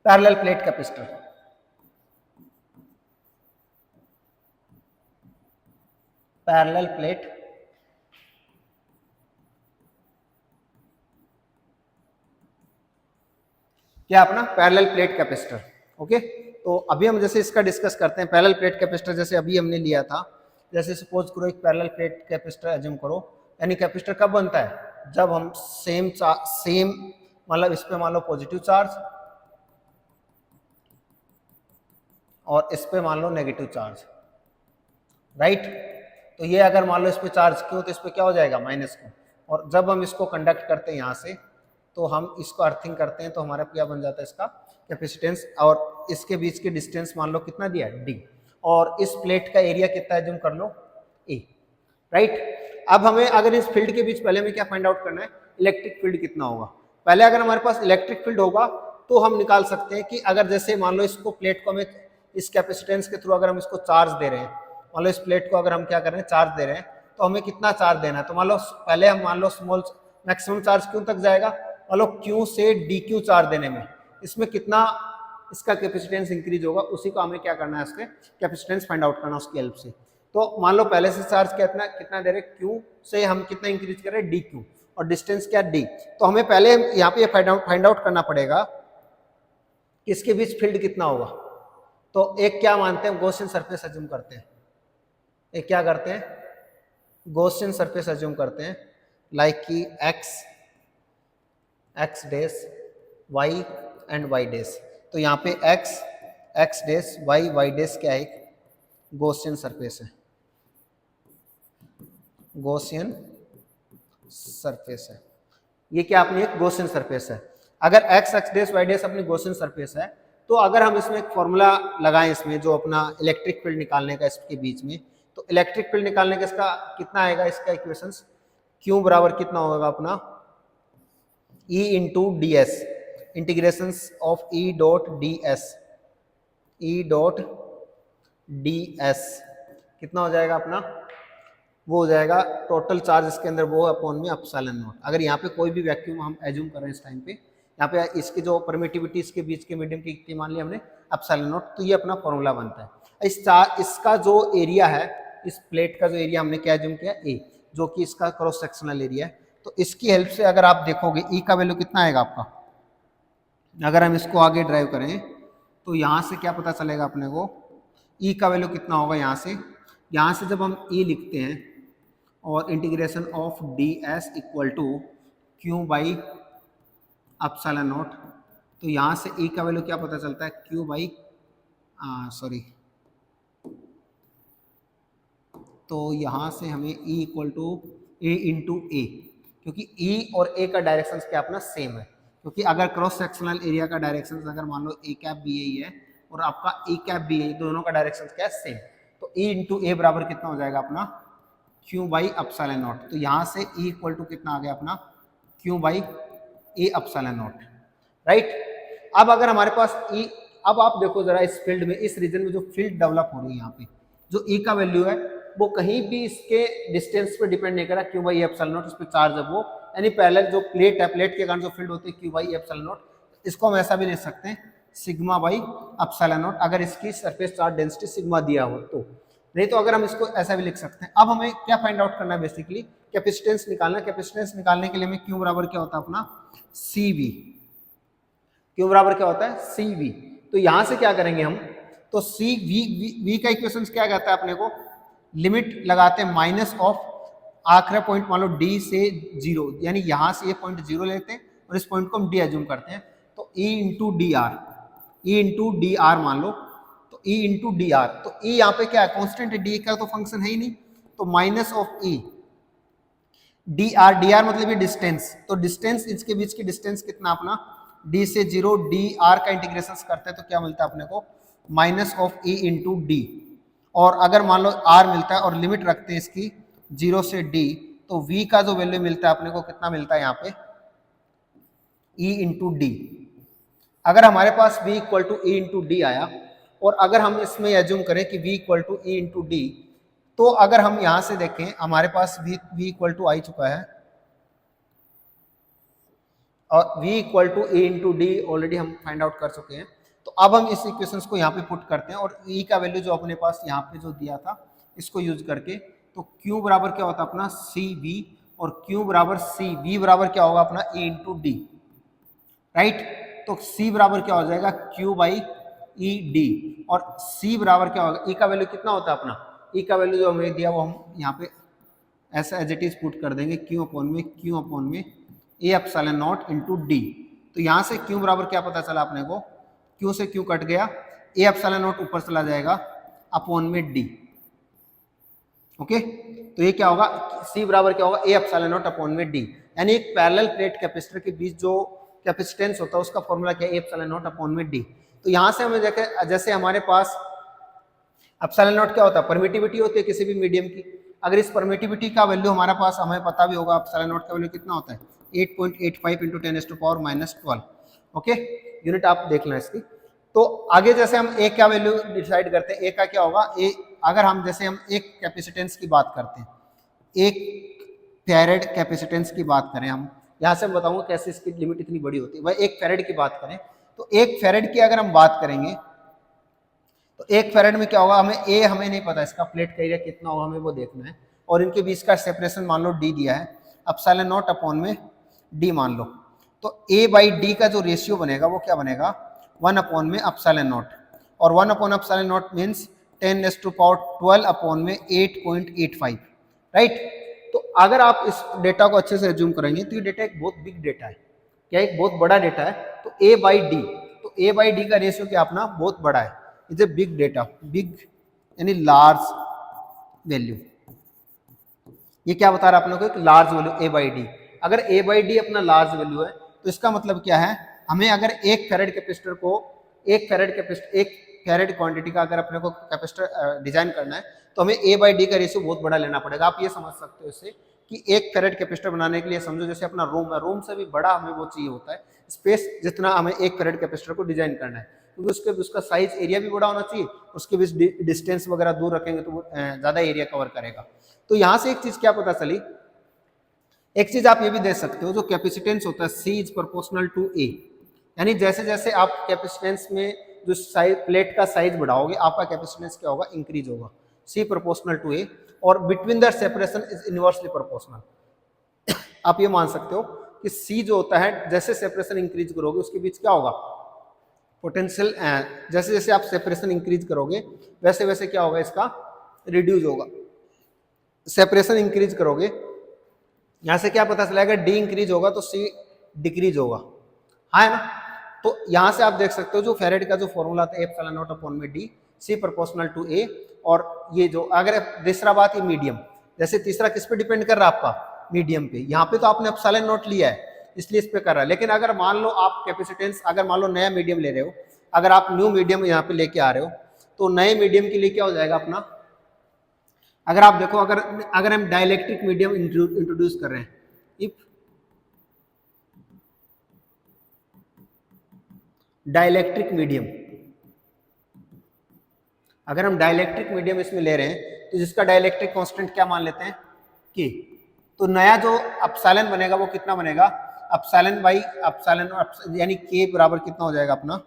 Parallel plate capacitor, parallel plate क्या अपना parallel plate capacitor. Okay, तो अभी हम जैसे इसका डिस्कस करते हैं। पैरेलल प्लेट कैपेसिटर जैसे अभी हमने लिया था, जैसे सपोज करो एक पैरेलल प्लेट कैपेसिटर एज्यूम करो, यानी कैपेसिटर कब बनता है, जब हम सेम मतलब इस पे मान लो पॉजिटिव चार्ज और इस पे मान लो नेगेटिव चार्ज, राइट। तो ये अगर मान लो इस पे चार्ज क्यों, तो इस पे क्या हो जाएगा माइनस क्यू, और जब हम इसको कंडक्ट करते हैं यहाँ से, तो हम इसको अर्थिंग करते हैं, तो हमारा क्या बन जाता है इसका कैपेसिटेंस, और इसके बीच के डिस्टेंस मान लो कितना दिया है डी, और इस प्लेट का एरिया कितना है, जूम कर लो ए, राइट। अब हमें अगर इस फील्ड के बीच पहले हमें क्या फाइंड आउट करना है, इलेक्ट्रिक फील्ड कितना होगा। पहले अगर हमारे पास इलेक्ट्रिक फील्ड होगा तो हम निकाल सकते हैं कि अगर जैसे मान लो इसको प्लेट को हमें इस कैपेसिटेंस के थ्रू अगर हम इसको चार्ज दे रहे हैं, मान लो इस प्लेट को अगर हम क्या कर रहे हैं चार्ज दे रहे हैं, तो हमें कितना चार्ज देना है, तो मान लो पहले हम मान लो स्मॉल मैक्सिमम चार्ज क्यों तक जाएगा, मान लो क्यू से डी क्यू चार्ज देने में इसमें कितना इसका कैपेसिटेंस इंक्रीज होगा, उसी को हमें क्या करना है, उसके कैपेसिटेंस फाइंड आउट करना उसकी हेल्प से। तो मान लो पहले से चार्ज कितना कितना दे रहे क्यू से हम कितना इंक्रीज कर रहे हैं डी क्यू, और डिस्टेंस क्या डी, तो हमें पहले यहाँ पे फाइंड आउट करना पड़ेगा कि इसके बीच फील्ड कितना होगा। तो एक क्या मानते हैं, गॉसियन सरफेस अज्यूम करते हैं, एक क्या करते हैं, गॉसियन सरफेस अज्यूम करते हैं, लाइक कि x dash y and y dash. तो यहाँ पे एक्स डेस वाई डेस क्या है, एक गॉसियन सरफेस है, गॉसियन सरफेस है, ये क्या अपनी एक गॉसियन सरफेस है। अगर एक्स डेस वाई डेस अपनी गॉसियन सरफेस है, तो अगर हम इसमें एक फॉर्मूला लगाएं इसमें जो अपना इलेक्ट्रिक फील्ड निकालने का इसके बीच में, तो इलेक्ट्रिक फील्ड निकालने का इसका कितना आएगा, इसका इक्वेशंस क्यू बराबर कितना होगा अपना E into D S, integration of E dot D S, E dot D S कितना हो जाएगा अपना, वो हो जाएगा टोटल चार्ज इसके अंदर वो अपॉन में एप्सिलॉन नॉट। अगर यहाँ पे कोई भी वैक्यूम हम एज्यूम कर रहे हैं इस टाइम पे, यहाँ पे इसकी जो परमिटिविटी इसके बीच के मीडियम की कितनी मान ली हमने एप्सिलॉन नॉट, तो ये अपना फॉर्मूला बनता है। इसका जो एरिया है, इस प्लेट का जो एरिया हमने क्या एज्यूम किया ए, जो कि इसका क्रॉस सेक्शनल एरिया है, तो इसकी हेल्प से अगर आप देखोगे ई का वैल्यू कितना आएगा आपका, अगर हम इसको आगे ड्राइव करें तो यहाँ से क्या पता चलेगा अपने को, ई का वैल्यू कितना होगा, यहाँ से जब हम ई लिखते हैं और integration of d s equal to Q by epsilon not, तो यहाँ से ई का वैल्यू क्या पता चलता है, क्यू बाई तो यहाँ से हमें e equal to A into a, क्योंकि ई और ए का डायरेक्शन क्या अपना सेम है, क्योंकि अगर क्रॉस सेक्शनल एरिया का डायरेक्शन अगर मान लो ए कैप बी ए है और आपका ई कैप बी ए, दोनों का डायरेक्शन क्या है सेम, तो ई इंटू ए बराबर कितना हो जाएगा अपना क्यू बाई एप्सिलॉन नॉट। तो यहाँ से ई इक्वल टू कितना आ गया अपना Q by a epsilon not, right. अब अगर हमारे पास ई, अब आप देखो जरा इस फील्ड में, इस रीजन में जो फील्ड डेवलप हो रही है यहाँ पे, जो ई का वैल्यू है वो कहीं भी इसके डिस्टेंस पे डिपेंड नहीं करा, क्यू बाई एप्सिलॉन नॉट, इस पे चार्ज है वो, यानी पहले जो प्लेट है, प्लेट के कारण जो फील्ड होती है क्यू बाई एप्सिलॉन नॉट, इसको हम ऐसा भी लिख सकते हैं सिग्मा बाई एप्सिलॉन नॉट, अगर इसकी सरफेस चार्ज डेंसिटी सिग्मा दिया हो तो, नहीं तो अगर हम इसको ऐसा भी लिख सकते हैं। अब हमें क्या फाइंड आउट करना है, बेसिकली कैपेसिटेंस निकालना। कैपेसिटेंस निकालने के लिए हमें क्यू बराबर क्या होता है अपना सी वी, क्यू बराबर क्या होता है सी वी। तो यहां से क्या करेंगे हम, तो सी वी का इक्वेशन क्या कहता है अपने को, लिमिट लगाते हैं माइनस ऑफ आखिरी पॉइंट मान लो डी से जीरो, यानी यहां से ये पॉइंट जीरो लेते हैं और इस पॉइंट को हम डी एज्यूम करते हैं, तो ई इंटू डी आर, ई इंटू डी आर मान लो, तो ई इंटू डी आर, तो ई यहाँ पे क्या है कॉन्स्टेंट है, डी का तो फंक्शन है ही नहीं, तो minus of E d are मतलब ये डिस्टेंस, तो डिस्टेंस इसके बीच की डिस्टेंस कितना अपना डी से जीरो, डी आर का इंटीग्रेशन करते हैं तो क्या मिलता है अपने को minus of E into D, और अगर मान लो आर मिलता है और लिमिट रखते हैं इसकी जीरो से डी, तो वी का जो वैल्यू मिलता है अपने को कितना मिलता है यहाँ पे ई इंटू डी। अगर हमारे पास v equal to E into d आया, और अगर हम इसमें एज्यूम करें कि v equal to E into d, तो अगर हम यहां से देखें हमारे पास v इक्वल टू आ चुका है, और v equal to A into d already हम फाइंड आउट कर चुके हैं। तो अब हम इस इक्वेशंस को यहाँ पे पुट करते हैं और e का वैल्यू जो अपने पास यहाँ पे जो दिया था इसको यूज करके, तो q बराबर क्या होता है अपना cv और q बराबर c, v बराबर क्या होगा अपना a इंटू डी, राइट। तो c बराबर क्या हो जाएगा q बाई ई डी और c बराबर क्या होगा, e का वैल्यू कितना होता है अपना, e का वैल्यू जो हमें दिया वो हम यहाँ पे ऐसा एज इट इज पुट कर देंगे q अपॉन में ए एप्सिलॉन नॉट इंटू डी। तो यहाँ से q बराबर क्या पता चला अपने को, q से q कट गया, ए एप्सिलॉन नॉट ऊपर चला जाएगा अपॉन में d, ओके। तो ये क्या होगा, c बराबर क्या होगा ए एप्सिलॉन नॉट अपॉन में d, यानी एक पैरेलल प्लेट कैपेसिटर के बीच जो कैपेसिटेंस होता है उसका फॉर्मूला क्या है, ए एप्सिलॉन नॉट अपॉन में d। तो यहाँ से हमें देखें, जैसे हमारे पास एप्सिलॉन नॉट क्या होता है, परमिटिविटी होती है किसी भी मीडियम की। अगर इस परमिटिविटी का वैल्यू हमारा पास हमें पता भी होगा, एप्सिलॉन नॉट का वैल्यू कितना होता है 8.85 इंटू 10⁻⁻12, ओके। यूनिट आप देख लें इसकी। तो आगे जैसे हम ए क्या वैल्यू डिसाइड करते हैं, ए का क्या होगा, ए अगर हम जैसे हम एक कैपेसिटेंस की बात करते हैं, एक फैरेड कैपेसिटेंस की बात करें, हम यहाँ से बताऊंगा कैसे इसकी लिमिट इतनी बड़ी होती है। वह एक फैरेड की बात करें तो एक फैरेड की अगर हम बात करेंगे तो एक फैरेड में क्या होगा, हमें नहीं पता इसका प्लेट का एरिया कितना होगा, हमें वो देखना है। और इनके बीच का सेपरेशन मान लो डी दिया है, एप्सिलॉन नॉट अपॉन में डी मान लो। तो ए बाई डी का जो रेशियो बनेगा वो क्या बनेगा 1 अपॉन में एप्सिलॉन नॉट, और 1 upon epsilon not means 10⁻12 upon में 8.85, राइट। तो अगर आप इस डेटा को अच्छे से रिज्यूम करेंगे तो ये डेटा एक बहुत बिग डेटा है, क्या एक बहुत बड़ा डेटा है। तो ए बाई डी, तो ए बाई डी का रेशियो क्या अपना बहुत बड़ा है, is a big data, big यानी लार्ज वैल्यू। ये क्या बता रहा है अपने को, एक large value A by D. अगर ए बाई डी अपना लार्ज वैल्यू है तो इसका मतलब क्या है, हमें अगर एक फैरेड कैपेसिटर को एक फैरेड क्वांटिटी का अगर अपने को कैपेसिटर डिजाइन करना है तो हमें ए बाई डी का रेशियो बहुत बड़ा लेना पड़ेगा। आप ये समझ सकते हो इससे कि एक फैरेड कैपेसिटर बनाने के लिए समझो जैसे अपना रूम है, रूम से भी बड़ा हमें वो चाहिए होता है स्पेस, जितना हमें एक फैरेड कैपेसिटर को डिजाइन करना है, क्योंकि उसका साइज एरिया भी बड़ा होना चाहिए, उसके बीच डिस्टेंस वगैरह दूर रखेंगे तो वो ज्यादा एरिया कवर करेगा। तो यहाँ से एक चीज क्या पता चली, एक चीज आप ये भी देख सकते हो, जो कैपेसिटेंस होता है C is proportional to A, यानी जैसे जैसे आप कैपेसिटेंस में जो साइज प्लेट का साइज बढ़ाओगे आपका कैपेसिटेंस क्या होगा, इंक्रीज होगा, C प्रोपोर्शनल टू A, और between the separation is inversely proportional. आप ये मान सकते हो कि C जो होता है जैसे सेपरेशन इंक्रीज करोगे उसके बीच क्या होगा पोटेंशियल, जैसे जैसे आप सेपरेशन इंक्रीज करोगे वैसे वैसे क्या होगा, इसका रिड्यूस होगा। सेपरेशन इंक्रीज करोगे, यहाँ से क्या पता चलेगा, डी इंक्रीज होगा तो सी डिक्रीज होगा, हाँ है ना। तो यहाँ से आप देख सकते हो जो फैरेड का जो फॉर्मूला था एप्सिलॉन नॉट अपॉन में डी, सी प्रोपोर्शनल टू ए, और ये जो अगर तीसरा बात ये मीडियम, जैसे तीसरा किस पे डिपेंड कर रहा है आपका, मीडियम पे। यहाँ पे तो आपने एप्सिलॉन नॉट लिया है इसलिए इस पे कर रहा है, लेकिन अगर मान लो आप कैपेसिटेंस, अगर मान लो नया मीडियम ले रहे हो, अगर आप न्यू मीडियम यहाँ पे लेके आ रहे हो तो नए मीडियम के लिए क्या हो जाएगा अपना, अगर आप देखो अगर हम डाइलेक्ट्रिक मीडियम इंट्रोड्यूस कर रहे हैं, इफ डाइलेक्ट्रिक मीडियम, अगर हम डाइलेक्ट्रिक मीडियम इसमें ले रहे हैं तो जिसका डाइलेक्ट्रिक कांस्टेंट क्या मान लेते हैं के, तो नया जो एप्सिलॉन बनेगा वो कितना बनेगा, एप्सिलॉन बाई एप्सिलॉन, यानी के बराबर कितना हो जाएगा अपना।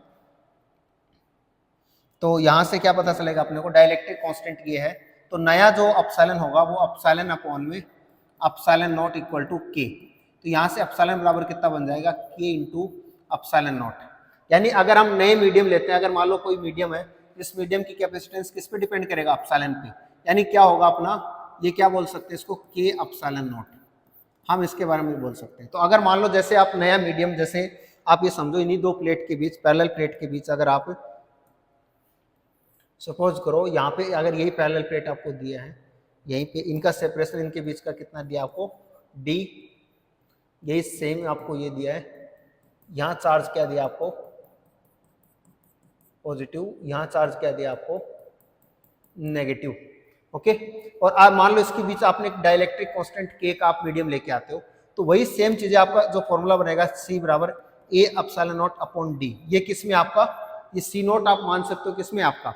तो यहां से क्या पता चलेगा अपने को, डाइलेक्ट्रिक कांस्टेंट ये है, तो नया जो एप्सिलॉन होगा वो एप्सिलॉन अपॉन में एप्सिलॉन नॉट इक्वल टू के। तो यहाँ से एप्सिलॉन बराबर कितना बन जाएगा, के इंटू एप्सिलॉन नॉट। यानी अगर हम नए मीडियम लेते हैं, अगर मान लो कोई मीडियम है, इस मीडियम की कैपेसिटेंस किस पे डिपेंड करेगा, एप्सिलॉन पे, यानी क्या होगा अपना, ये क्या बोल सकते हैं इसको, के एप्सिलॉन नॉट, हम इसके बारे में बोल सकते हैं। तो अगर मान लो जैसे आप नया मीडियम, जैसे आप ये समझो इन्हीं दो प्लेट के बीच, पैरेलल प्लेट के बीच, अगर आप सपोज करो यहाँ पे अगर यही पैरेलल प्लेट आपको दिया है, यहीं पे इनका सेपरेशन इनके बीच का कितना दिया आपको, डी, यही सेम आपको ये दिया है, यहाँ चार्ज क्या दिया आपको, पॉजिटिव, यहाँ चार्ज क्या दिया आपको, नेगेटिव, ओके। और आप मान लो इसके बीच आपने एक डाइलेक्ट्रिक कांस्टेंट के का आप मीडियम लेके आते हो, तो वही सेम चीजें आपका जो फॉर्मूला बनेगा सी बराबर ए एप्सिलॉन नॉट अपॉन डी। ये किस में आपका, ये सी नॉट आप मान सकते हो किस में आपका,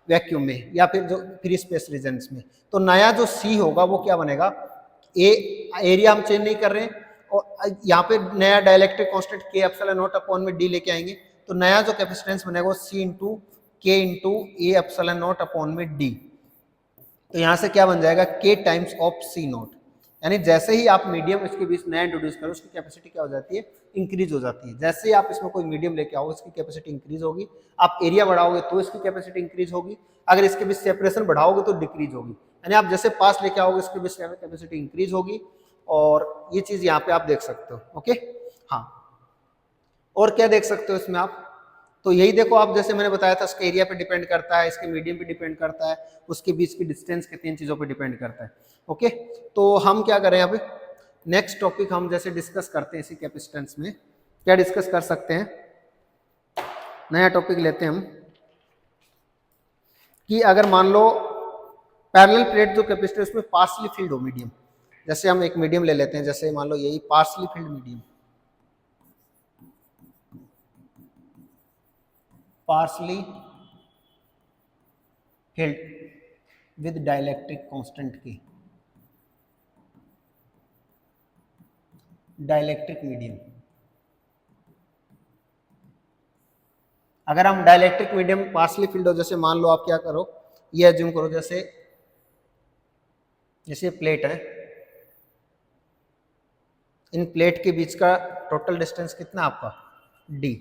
वैक्यूम में, या फिर जो फ्री स्पेस रीजन्स में। तो नया जो सी होगा वो क्या बनेगा, ए एरिया हम चेंज नहीं कर रहे हैं, और यहाँ पे नया डाइलेक्ट्रिक कांस्टेंट के एप्सिलॉन नॉट अपॉन में डी लेके आएंगे, तो नया जो कैपेसिटेंस बनेगा वो सी इंटू के into A epsilon not upon में डी। तो यहाँ से क्या बन जाएगा, के टाइम्स ऑफ सी नॉट, यानी जैसे ही आप मीडियम इसके बीच नया इंट्रोड्यूस करो उसकी कैपेसिटी क्या हो जाती है, इंक्रीज हो जाती है। जैसे ही आप इसमें कोई मीडियम लेके आओगे इसकी कैपेसिटी इंक्रीज होगी, आप एरिया बढ़ाओगे तो इसकी कैपेसिटी इंक्रीज होगी, अगर इसके बीच सेपरेशन बढ़ाओगे तो डिक्रीज होगी, यानी आप जैसे पास लेके आओगे इसके बीच कैपेसिटी इंक्रीज होगी। और ये चीज यहाँ पे आप देख सकते हो। ओके, हाँ, और क्या देख सकते हो इसमें आप, तो यही देखो आप, जैसे मैंने बताया था इसके एरिया पे डिपेंड करता है, इसके मीडियम पे डिपेंड करता है, उसके बीच की डिस्टेंस के 3 चीजों पे डिपेंड करता है। ओके, तो हम क्या करें अभी, नेक्स्ट टॉपिक हम जैसे डिस्कस करते हैं इसी कैपेसिटेंस में, क्या डिस्कस कर सकते हैं, नया टॉपिक लेते हैं हम कि अगर मान लो पैरेलल प्लेट जो कैपेसिटर उसमें पार्शली फील्ड हो मीडियम, जैसे हम एक मीडियम ले लेते हैं, जैसे मान लो यही partially field medium, partially field with dielectric constant की, डाइलेक्ट्रिक मीडियम। अगर हम डाइलेक्ट्रिक मीडियम पार्शली फील्ड हो, जैसे मान लो आप क्या करो, ये एज्यूम करो जैसे प्लेट है, इन प्लेट के बीच का टोटल डिस्टेंस कितना आपका d,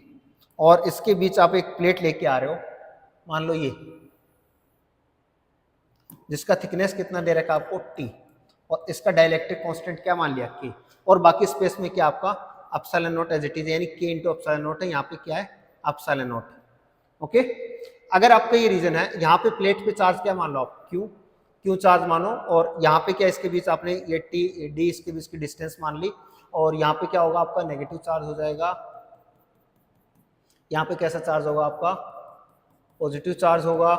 और इसके बीच आप एक प्लेट लेके आ रहे हो, मान लो ये, जिसका थिकनेस कितना दे रखा है आपको t, और इसका डाइलेक्ट्रिक कांस्टेंट क्या मान लिया k, और बाकी स्पेस में क्या आपका epsilon not as it is, यानी k इंटू एप्सिलॉन नॉट है, यहाँ पे क्या है एप्सिलॉन नॉट। ओके, अगर आपका ये रीजन है, यहाँ पे प्लेट पे चार्ज क्या मान लो आप, क्यू चार्ज मानो, और यहाँ पे क्या इसके बीच आपने ये टी डी इसके बीच की डिस्टेंस मान ली, और यहाँ पे क्या होगा आपका नेगेटिव चार्ज हो जाएगा, यहाँ पे कैसा चार्ज होगा आपका पॉजिटिव चार्ज होगा,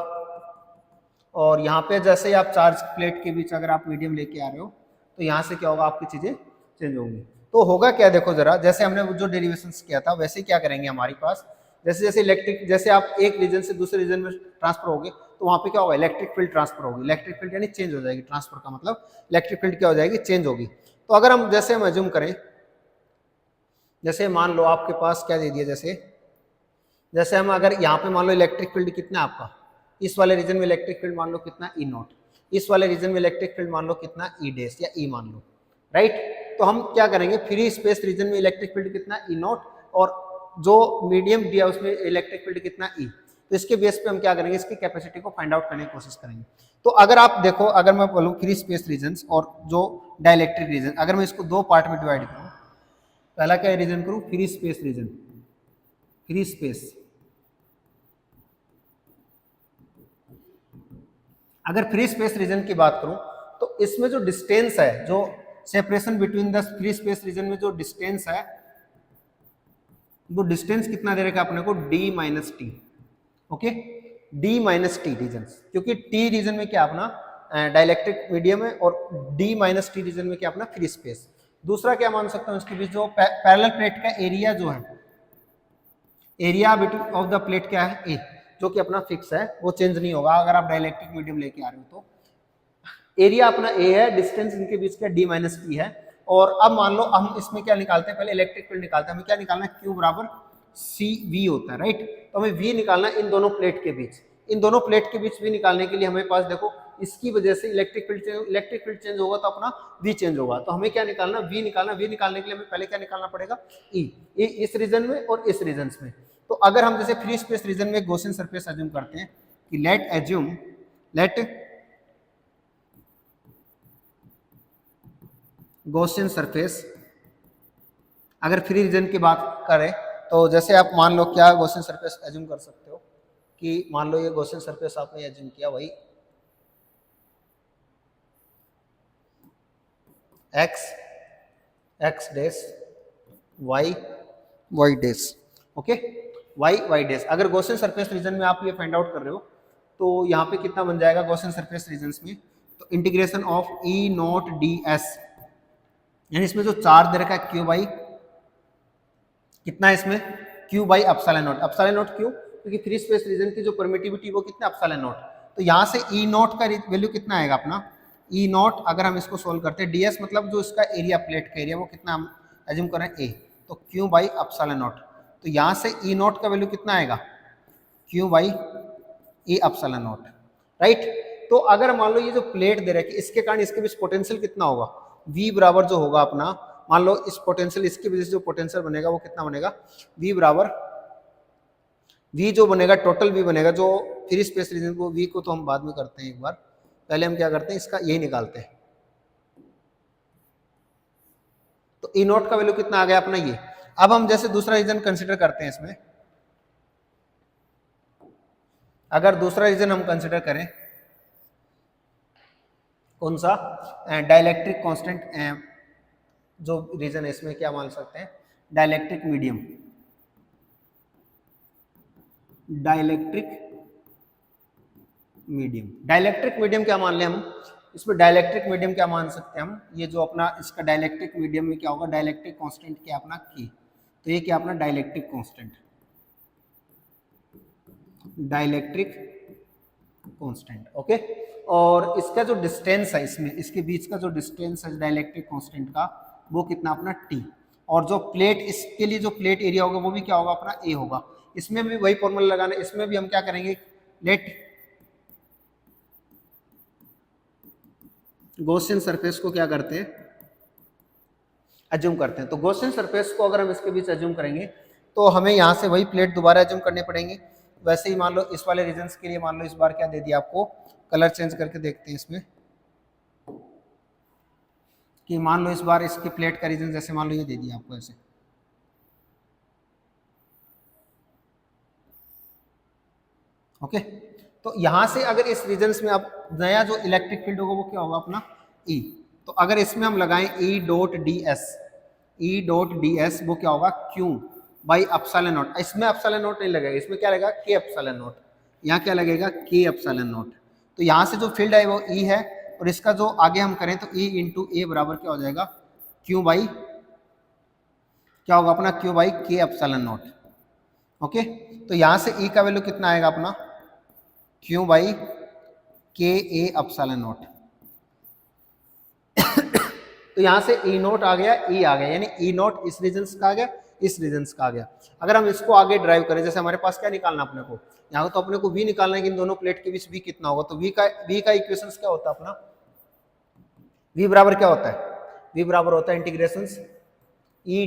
और यहाँ पे जैसे ही आप चार्ज प्लेट के बीच अगर आप मीडियम लेके आ रहे हो तो यहाँ से क्या होगा आपकी चीजें चेंज होंगी। तो होगा क्या, देखो जरा, जैसे हमने जो डेरिवेशन किया था वैसे ही क्या करेंगे हमारे पास, जैसे जैसे इलेक्ट्रिक, जैसे आप एक रीजन से दूसरे रीजन में ट्रांसफर होगे तो वहाँ पे क्या होगा, इलेक्ट्रिक फील्ड ट्रांसफर होगी, इलेक्ट्रिक फील्ड यानी चेंज हो जाएगी, ट्रांसफर का मतलब इलेक्ट्रिक फील्ड क्या हो जाएगी, चेंज होगी। तो अगर हम जैसे हम एज्यूम करें, जैसे मान लो आपके पास क्या दे दिया, जैसे हम अगर यहाँ पे मान लो इलेक्ट्रिक फील्ड कितना आपका, इस वाले रीजन में इलेक्ट्रिक फील्ड मान लो कितना ई नॉट, इस वाले रीजन में इलेक्ट्रिक फील्ड मान लो कितना ई डैश या ई मान लो, राइट। तो हम क्या करेंगे, फ्री स्पेस रीजन में इलेक्ट्रिक फील्ड कितना ई नॉट, और जो मीडियम दिया उसमें इलेक्ट्रिक फील्ड कितना ई, तो इसके बेस पे हम क्या करेंगे, इसकी कैपेसिटी को फाइंड आउट करने की कोशिश करेंगे। तो अगर आप देखो, अगर मैं बोलूँ फ्री स्पेस रीजन और जो डाइलेक्ट्रिक रीजन, अगर मैं इसको 2 पार्ट में डिवाइड करूँ, पहला क्या रीजन करूँ, free space region, free space, अगर फ्री स्पेस रीजन की बात करूं तो इसमें जो डिस्टेंस है, जो separation between the free space region में जो डिस्टेंस है, वो डिस्टेंस कितना दे रखा है अपने को, d minus t. Okay, d minus t region, क्योंकि t रीजन में क्या अपना डाइलेक्ट्रिक मीडियम है, और d माइनस टी रीजन में क्या अपना फ्री स्पेस। दूसरा क्या मान सकता हूं, इसके बीच जो पैरेलल प्लेट का एरिया जो है, area between of the plate क्या है, ए, जो कि अपना फिक्स है, वो चेंज नहीं होगा अगर आप डाइलेक्ट्रिक मीडियम लेके आ रहे हो। तो एरिया अपना ए है, डिस्टेंस इनके बीच का d माइनस टी है, और अब मान लो हम इसमें क्या निकालते हैं, पहले इलेक्ट्रिक फील्ड निकालते हैं, हमें क्या निकालना है, Q बराबर सी वी होता है, राइट। तो हमें V निकालना है इन दोनों प्लेट के बीच, इन दोनों प्लेट के बीच V निकालने के लिए हमें पास देखो, इसकी वजह से इलेक्ट्रिक फील्ड चेंज होगा तो अपना V चेंज होगा, तो हमें क्या निकालना, V निकालना, V निकालने के लिए हमें पहले क्या निकालना पड़ेगा, E, इस रीजन में और इस रीजन में। तो अगर हम जैसे फ्री स्पेस रीजन में गॉसियन सरफेस एज्यूम करते हैं कि लेट गॉसियन सरफेस, अगर फ्री रीजन की बात करें तो जैसे आप मान लो क्या गॉसियन सरफेस एज्यूम कर सकते हो कि मान लो ये गॉसियन सरफेस आपने एज्यूम किया, वही x dash y dash, okay, y dash. अगर गॉसियन सरफेस रीजन में आप ये फाइंड आउट कर रहे हो तो यहाँ पे कितना बन जाएगा गॉसियन सरफेस रीजन में, तो integration of E not D S, यानी इसमें जो चार्ज दे रखा है Q बाई कितना है, इसमें Q by epsilon not, epsilon not क्यों, क्योंकि फ्री स्पेस रीजन की जो परमिटिविटी वो कितना एप्सिलॉन नॉट, तो यहाँ से ई नॉट का वैल्यू कितना आएगा अपना, ई नॉट, अगर हम इसको सोल्व करते हैं ds मतलब जो इसका एरिया, प्लेट का एरिया वो कितना एज्यूम करें ए, तो क्यू बाई एप्सिलॉन नॉट, तो यहाँ से ई नॉट का वैल्यू कितना आएगा, Q by a epsilon not, right. तो अगर मान लो ये जो प्लेट दे रहा है कि इसके कारण इसके बीच पोटेंशियल कितना होगा, V बराबर जो होगा अपना, मान लो इस पोटेंशियल इसके वजह से जो पोटेंशियल बनेगा वो कितना बनेगा, V बराबर, V जो बनेगा टोटल V बनेगा जो फ्री स्पेस रीजन को, V को तो हम बाद में करते हैं, एक बार पहले हम क्या करते हैं इसका यही निकालते हैं। तो E नॉट का वैल्यू कितना आ गया अपना ये। अब हम जैसे दूसरा रीजन कंसिडर करते हैं इसमें, अगर दूसरा रीजन हम कंसिडर करें कौन सा, डाइलेक्ट्रिक कांस्टेंट, जो रीजन है इसमें क्या मान सकते हैं, dielectric medium, dielectric medium, dielectric medium क्या मान लें हम इसमें, डाइलेक्ट्रिक मीडियम क्या मान सकते हैं हम, ये जो अपना इसका डाइलेक्ट्रिक मीडियम में क्या होगा, डाइलेक्ट्रिक कांस्टेंट क्या अपना की, तो ये क्या अपना dielectric constant, dielectric constant, okay. और इसका जो डिस्टेंस है इसमें, इसके बीच का जो डिस्टेंस है डाइलेक्ट्रिक कांस्टेंट का, वो कितना अपना टी, और जो प्लेट इसके लिए जो प्लेट एरिया होगा वो भी क्या होगा अपना ए होगा। इसमें भी वही फॉर्मूला लगाना, इसमें भी हम क्या करेंगे, लेट गॉसियन सरफेस को क्या करते हैं, एज्यूम करते हैं। तो गॉसियन सरफेस को अगर हम इसके बीच एज्यूम करेंगे तो हमें यहाँ से वही प्लेट दोबारा एज्यूम करने पड़ेंगे। वैसे ही मान लो इस वाले रीजन्स के लिए मान लो इस बार क्या दे दिया आपको, कलर चेंज करके देखते हैं इसमें, कि मान लो इस बार इसकी प्लेट का रीजन जैसे मान लो ये दे दिया आपको ऐसे, ओके। तो यहां से अगर इस रीजन्स में अब नया जो इलेक्ट्रिक फील्ड होगा वो क्या होगा अपना E, तो अगर इसमें हम लगाएं E डॉट डी एस, वो क्या होगा Q बाई एप्सिलॉन नॉट, इसमें एप्सिलॉन नॉट नहीं लगेगा, इसमें क्या लगेगा K एप्सिलॉन नॉट, यहाँ क्या लगेगा K एप्सिलॉन नॉट। तो यहाँ से जो फील्ड है वो E है, और इसका जो आगे हम करें तो E इंटू ए बराबर क्या हो जाएगा, Q बाई क्या होगा अपना Q by K epsilon not, okay. तो यहाँ से E का वैल्यू कितना आएगा अपना Q by K A epsilon not. तो यहाँ से E नोट आ गया, E आ गया, यानी E नोट इस रीजन्स का आ गया, इस रीजन्स का आ गया। अगर हम इसको आगे ड्राइव करें, जैसे हमारे पास क्या निकालना अपने को, यहाँ तो अपने को V निकालना है कि इन दोनों प्लेट के बीच V कितना होगा, तो V का इक्वेशन क्या होता है अपना, V बराबर क्या होता है, V बराबर होता है integration E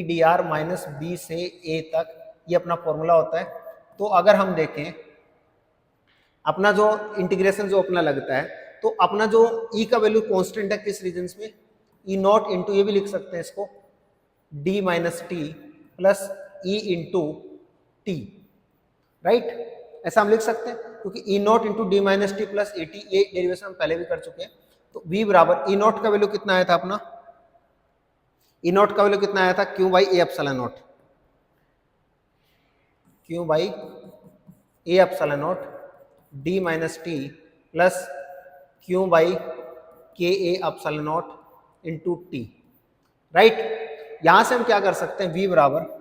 d r minus b से ए तक, ये अपना फॉर्मूला होता है। तो अगर हम देखें अपना जो इंटीग्रेशन जो अपना लगता है, तो अपना जो E का वैल्यू कांस्टेंट है किस रीजन्स में, E नॉट इंटू, ये भी लिख सकते हैं इसको D minus t plus E into t, right, ऐसा हम लिख सकते हैं, क्योंकि E not into D minus t plus A T, ये डेरिवेशन हम पहले भी कर चुके हैं। तो V बराबर E नॉट का वैल्यू कितना आया था अपना, E नॉट का वैल्यू कितना आया था Q by a epsilon not, Q by a epsilon not D minus t plus Q by k a epsilon not into t, right. यहां से हम क्या कर सकते हैं, V बराबर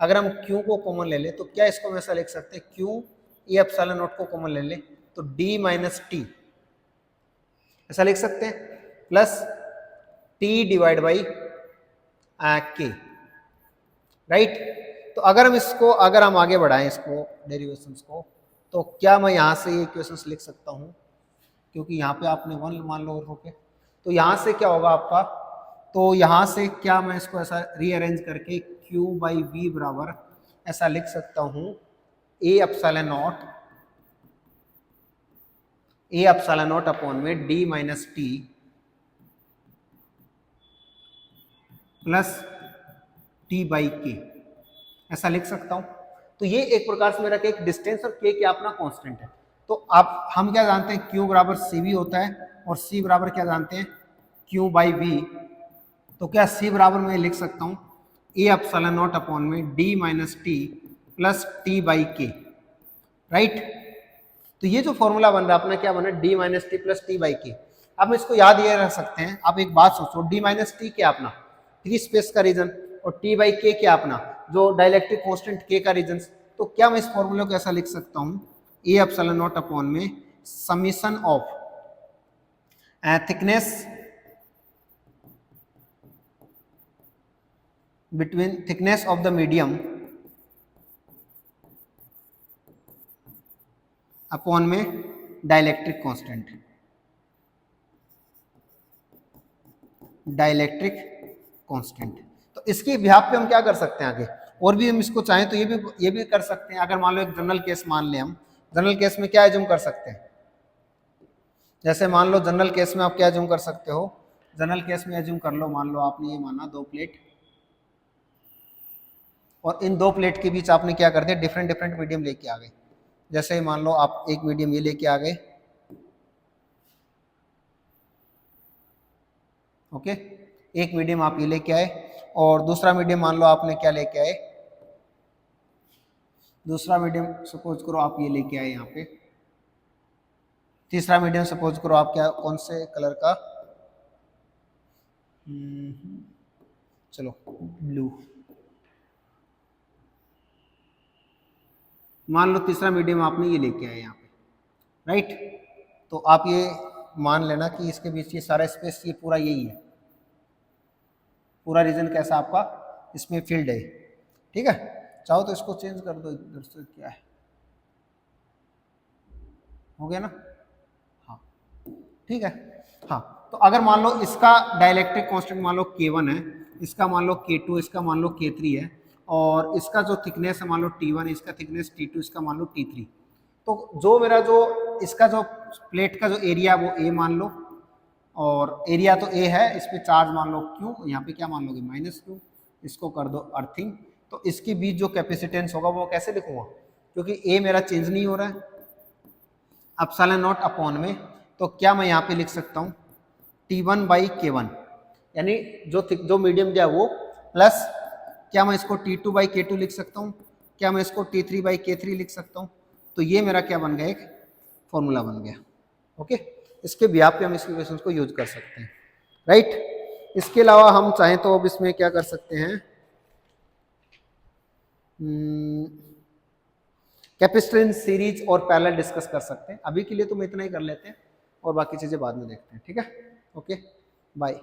अगर हम Q को कॉमन ले ले तो क्या इसको हम ऐसा लिख सकते हैं, Q ए एप्सिलॉन नॉट को कॉमन ले ले तो D माइनस टी ऐसा लिख सकते हैं, plus T divide by K, right. तो अगर हम इसको, अगर हम आगे बढ़ाएं इसको डेरिवेशंस को, तो क्या मैं यहाँ से ये इक्वेशंस लिख सकता हूँ, क्योंकि यहाँ पे आपने 1 मान लो ओके। तो यहाँ से क्या होगा आपका, तो यहाँ से क्या मैं इसको ऐसा रीअरेंज करके Q बाई V बराबर ऐसा लिख सकता हूँ ए एप्सिलॉन नॉट अपॉन में D minus t plus T by K, ऐसा लिख सकता हूँ। तो ये एक प्रकार से मेरा एक डिस्टेंस और K क्या अपना कांस्टेंट है। तो आप हम क्या जानते हैं, Q बराबर CV होता है, और C बराबर क्या जानते हैं, Q बाई V। तो क्या C बराबर मैं लिख सकता हूँ ए एप्सिलॉन नॉट अपॉन में D minus t plus T by K, right. तो ये जो फॉर्मूला बन रहा है अपना क्या बना, D minus t plus T by K। अब इसको याद ये रख सकते हैं, आप एक बात सोचो, D माइनस टी क्या अपना फ्री स्पेस का रीजन, और T बाई K क्या अपना जो डाइलेक्ट्रिक कांस्टेंट K का रीजन। तो क्या मैं इस फॉर्मूले को ऐसा लिख सकता हूँ, ए एप्सिलॉन नॉट अपॉन में summation of thickness between thickness of the medium upon में डाइलेक्ट्रिक कांस्टेंट, डाइलेक्ट्रिक कांस्टेंट। तो इसके बिहाफ पे हम क्या कर सकते हैं आगे, और भी हम इसको चाहें तो ये भी कर सकते हैं। अगर मान लो एक जनरल केस मान लें, हम जनरल केस में क्या एज्यूम कर सकते हैं, जैसे मान लो जनरल केस में आप क्या एज्यूम कर सकते हो, जनरल केस में एज्यूम कर लो, मान लो आपने ये माना 2 प्लेट, और इन 2 प्लेट के बीच आपने क्या कर दिया, डिफरेंट डिफरेंट मीडियम लेके आ गए। जैसे मान लो आप एक मीडियम ये लेके आ गए, ओके, एक मीडियम आप ये लेके आए, और दूसरा मीडियम मान लो आपने क्या लेके आए, दूसरा मीडियम सपोज करो आप ये लेके आए यहाँ पे, तीसरा मीडियम सपोज करो आप क्या, कौन से कलर का, चलो ब्लू, मान लो तीसरा मीडियम आपने ये लेके आए यहाँ पे, राइट। तो आप ये मान लेना कि इसके बीच ये सारा स्पेस ये पूरा यही है, पूरा रीजन कैसा आपका इसमें फील्ड है, ठीक है। चाहो तो इसको चेंज कर दो इधर से, क्या है, हो गया ना, हाँ ठीक है। हाँ, तो अगर मान लो इसका डाइलेक्ट्रिक कांस्टेंट मान लो K1 है, इसका मान लो K2, इसका मान लो K3 है, और इसका जो थिकनेस है मान लो T1, इसका थिकनेस T2, इसका मान लो T3। तो जो मेरा जो इसका जो प्लेट का जो एरिया वो A मान लो, और एरिया तो A है, इस पर चार्ज मान लो Q, यहाँ पे क्या मान लोगे -Q, इसको कर दो अर्थिंग। तो इसके बीच जो कैपेसिटेंस होगा वो कैसे लिखूंगा, क्योंकि A मेरा चेंज नहीं हो रहा है, एप्सिलॉन नॉट अपॉन में, तो क्या मैं यहाँ पे लिख सकता हूँ T1/K1, यानी जो मीडियम दिया वो, प्लस क्या मैं इसको T2/K2 लिख सकता हूँ, क्या मैं इसको T3/K3 लिख सकता हूँ। तो ये मेरा क्या बन गया, एक फॉर्मूला बन गया, ओके। इसके बिहाफ पे हम इस इक्वेशन को यूज कर सकते हैं, राइट। इसके अलावा हम चाहें तो अब इसमें क्या कर सकते हैं, कैपेसिटेंस सीरीज और पैरेलल डिस्कस कर सकते हैं। अभी के लिए तो हम इतना ही कर लेते हैं, और बाकी चीज़ें बाद में देखते हैं, ठीक है, ओके बाय।